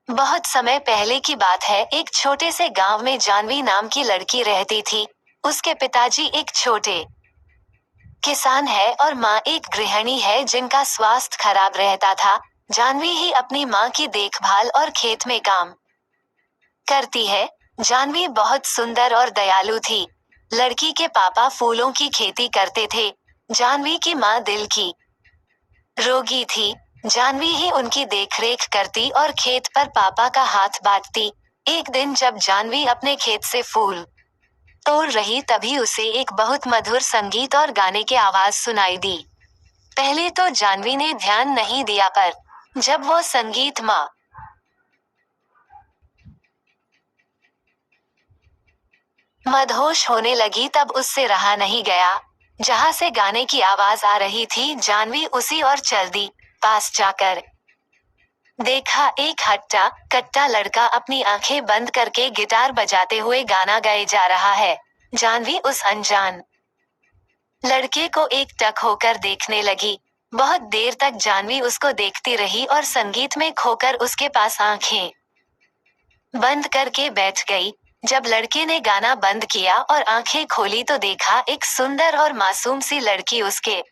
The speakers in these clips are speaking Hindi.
बहुत समय पहले की बात है। एक छोटे से गांव में जानवी नाम की लड़की रहती थी। उसके पिताजी एक छोटे किसान है और माँ एक गृहिणी है जिनका स्वास्थ्य खराब रहता था। जानवी ही अपनी माँ की देखभाल और खेत में काम करती है। जानवी बहुत सुंदर और दयालु थी। लड़की के पापा फूलों की खेती करते थे। जानवी की माँ दिल की रोगी थी। जानवी ही उनकी देखरेख करती और खेत पर पापा का हाथ बांटती। एक दिन जब जानवी अपने खेत से फूल तोड़ रही तभी उसे एक बहुत मधुर संगीत और गाने की आवाज सुनाई दी। पहले तो जानवी ने ध्यान नहीं दिया, पर जब वो संगीत माँ मदहोश होने लगी तब उससे रहा नहीं गया। जहां से गाने की आवाज आ रही थी जानवी उसी और चल दी। पास जाकर देखा एक हट्टा कट्टा लड़का अपनी आंखें बंद करके गिटार बजाते हुए गाना गाए जा रहा है। जानवी उस अनजान लड़के को एक टक होकर देखने लगी। बहुत देर तक जानवी उसको देखती रही और संगीत में खोकर उसके पास आंखें बंद करके बैठ गई। जब लड़के ने गाना बंद किया और आंखें खोली तो देखा एक सुंदर और मासूम सी लड़की उसके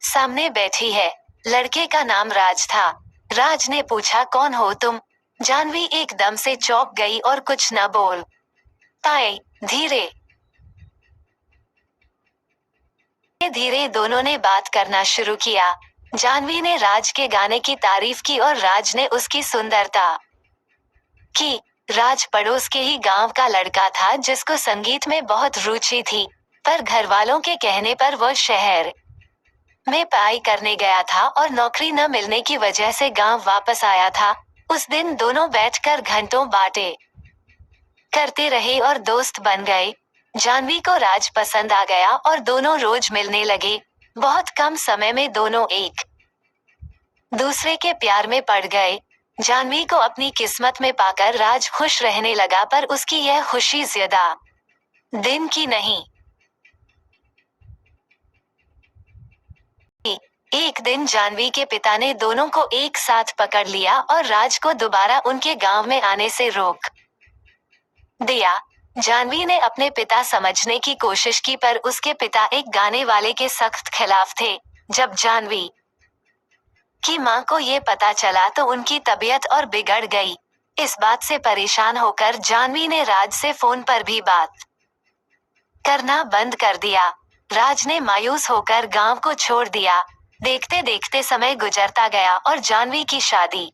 सामने बैठी है। लड़के का नाम राज था। राज ने पूछा, कौन हो तुम? जानवी एकदम से चौंक गई और कुछ न बोल पाई। धीरे धीरे दोनों ने बात करना शुरू किया। जानवी ने राज के गाने की तारीफ की और राज ने उसकी सुंदरता की। राज पड़ोस के ही गांव का लड़का था जिसको संगीत में बहुत रुचि थी, पर घर वालों के कहने पर वह शहर में पढ़ाई करने गया था और नौकरी न मिलने की वजह से गांव वापस आया था। उस दिन दोनों बैठकर घंटों बातें करते रहे और दोस्त बन गए। जानवी को राज पसंद आ गया और दोनों रोज मिलने लगे। बहुत कम समय में दोनों एक दूसरे के प्यार में पड़ गए। जानवी को अपनी किस्मत में पाकर राज खुश रहने लगा, पर उसकी यह खुशी ज्यादा दिन की नहीं। एक दिन जानवी के पिता ने दोनों को एक साथ पकड़ लिया और राज को दोबारा उनके गांव में आने से रोक दिया। जानवी ने अपने पिता समझने की कोशिश की, पर उसके पिता एक गाने वाले के सख्त खिलाफ थे। जब जानवी की माँ को ये पता चला तो उनकी तबीयत और बिगड़ गई। इस बात से परेशान होकर जानवी ने राज से फोन पर भी बात करना बंद कर दिया। राज ने मायूस होकर गांव को छोड़ दिया। देखते देखते समय गुजरता गया और जानवी की शादी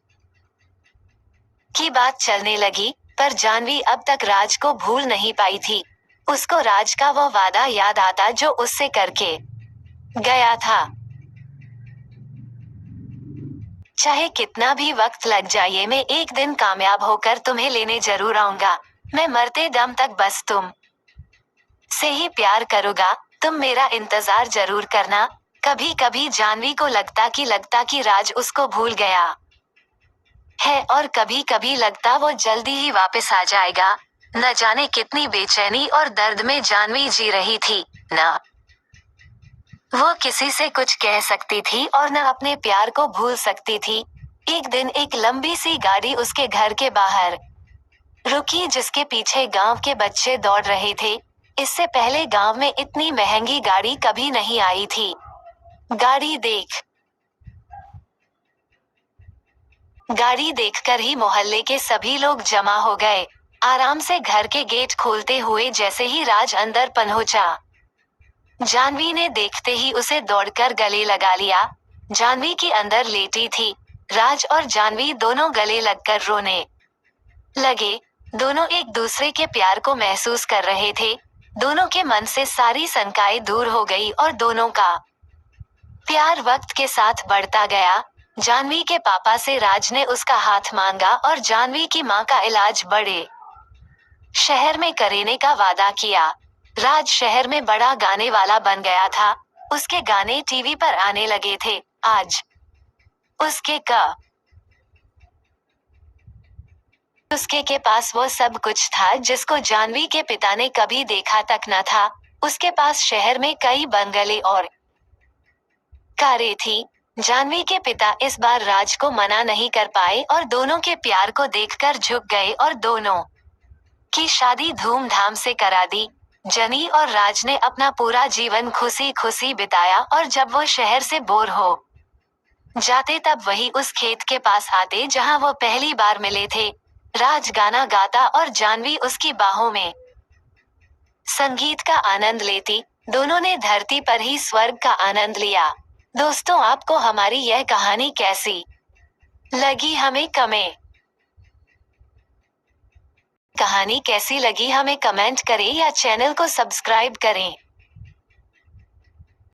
की बात चलने लगी, पर जानवी अब तक राज को भूल नहीं पाई थी। उसको राज का वो वादा याद आता जो उससे करके गया था। चाहे कितना भी वक्त लग जाए, मैं एक दिन कामयाब होकर तुम्हें लेने जरूर आऊंगा। मैं मरते दम तक बस तुम से ही प्यार करूंगा। तुम मेरा इंतजार जरूर करना। कभी कभी जानवी को लगता कि राज उसको भूल गया है और कभी कभी लगता वो जल्दी ही वापस आ जाएगा। न जाने कितनी बेचैनी और दर्द में जानवी जी रही थी। न वो किसी से कुछ कह सकती थी और न अपने प्यार को भूल सकती थी। एक दिन एक लंबी सी गाड़ी उसके घर के बाहर रुकी, जिसके पीछे गांव के बच्चे दौड़ रहे थे। इससे पहले गांव में इतनी महंगी गाड़ी कभी नहीं आई थी। गाड़ी देखकर ही मोहल्ले के सभी लोग जमा हो गए। आराम से घर के गेट खोलते हुए जैसे ही राज अंदर पहुंचा, जानवी ने देखते ही उसे दौड़कर गले लगा लिया। जानवी की अंदर लेटी थी। राज और जानवी दोनों गले लगकर रोने लगे। दोनों एक दूसरे के प्यार को महसूस कर रहे थे। दोनों के मन से सारी शंकाएं दूर हो गई और दोनों का प्यार वक्त के साथ बढ़ता गया। जानवी के पापा से राज ने उसका हाथ मांगा और जानवी की माँ का इलाज बड़े शहर में करने का वादा किया। राज शहर में बड़ा गाने वाला बन गया था। उसके गाने टीवी पर आने लगे थे। आज उसके के पास वो सब कुछ था जिसको जानवी के पिता ने कभी देखा तक न था। उसके पास शहर में कई बंगले और कारें थी। जानवी के पिता इस बार राज को मना नहीं कर पाए और दोनों के प्यार को देखकर झुक गए और दोनों की शादी धूमधाम से करा दी। जनी और राज ने अपना पूरा जीवन खुशी खुशी बिताया और जब वो शहर से बोर हो जाते तब वही उस खेत के पास आते जहां वो पहली बार मिले थे। राज गाना गाता और जानवी उसकी बाहों में संगीत का आनंद लेती। दोनों ने धरती पर ही स्वर्ग का आनंद लिया। दोस्तों, आपको हमारी यह कहानी कैसी लगी हमें कमेंट करें या चैनल को सब्सक्राइब करें।